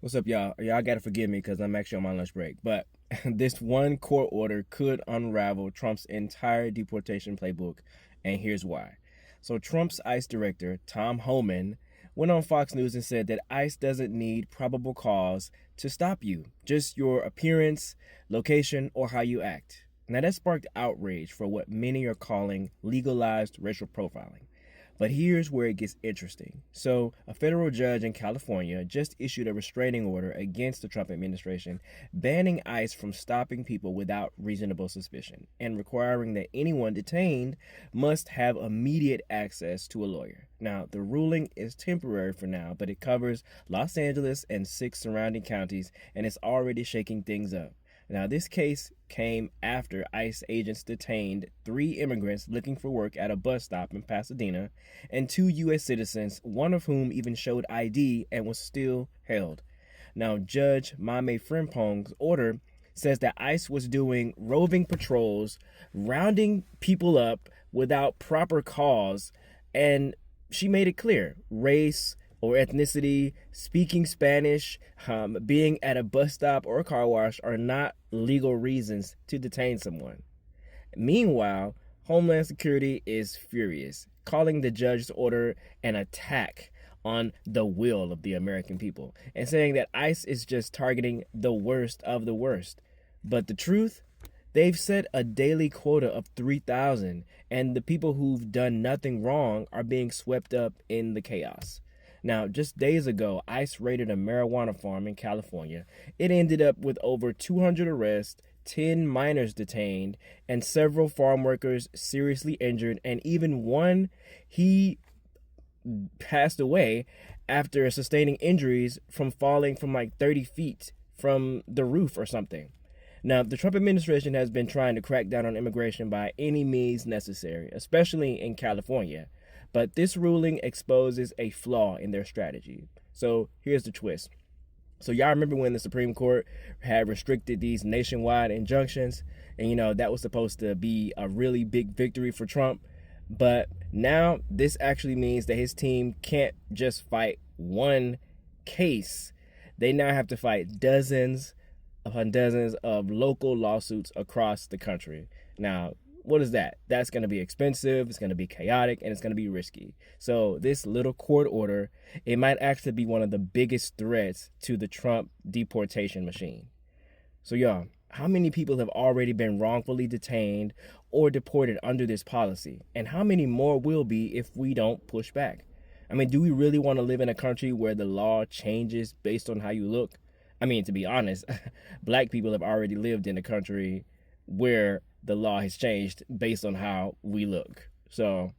What's up, y'all? Y'all gotta forgive me because I'm actually on my lunch break. But this one court order could unravel Trump's entire deportation playbook, and here's why. So, Trump's ICE director, Tom Homan, went on Fox News and said that ICE doesn't need probable cause to stop you, just your appearance, location, or how you act. Now, that sparked outrage for what many are calling legalized racial profiling. But here's where it gets interesting. So, a federal judge in California just issued a restraining order against the Trump administration, banning ICE from stopping people without reasonable suspicion and requiring that anyone detained must have immediate access to a lawyer. Now, the ruling is temporary for now, but it covers Los Angeles and 6 surrounding counties, and it's already shaking things up. Now, this case came after ICE agents detained 3 immigrants looking for work at a bus stop in Pasadena and 2 U.S. citizens, one of whom even showed ID and was still held. Now, Judge Mame Frimpong's order says that ICE was doing roving patrols, rounding people up without proper cause, and she made it clear race or ethnicity, speaking Spanish, being at a bus stop or a car wash are not legal reasons to detain someone. Meanwhile, Homeland Security is furious, calling the judge's order an attack on the will of the American people and saying that ICE is just targeting the worst of the worst. But the truth, they've set a daily quota of 3,000, and the people who've done nothing wrong are being swept up in the chaos. Now, just days ago, ICE raided a marijuana farm in California. It ended up with over 200 arrests, 10 minors detained, and several farm workers seriously injured, and even one, he passed away after sustaining injuries from falling from like 30 feet from the roof or something. Now, the Trump administration has been trying to crack down on immigration by any means necessary, especially in California. But this ruling exposes a flaw in their strategy. So here's the twist. So y'all remember when the Supreme Court had restricted these nationwide injunctions, and that was supposed to be a really big victory for Trump. But now this actually means that his team can't just fight one case. They now have to fight dozens upon dozens of local lawsuits across the country. Now, what is that? That's going to be expensive, it's going to be chaotic, and it's going to be risky. So this little court order, it might actually be one of the biggest threats to the Trump deportation machine. So y'all, how many people have already been wrongfully detained or deported under this policy? And how many more will be if we don't push back? I mean, do we really want to live in a country where the law changes based on how you look? I mean, to be honest, black people have already lived in a country where the law has changed based on how we look. So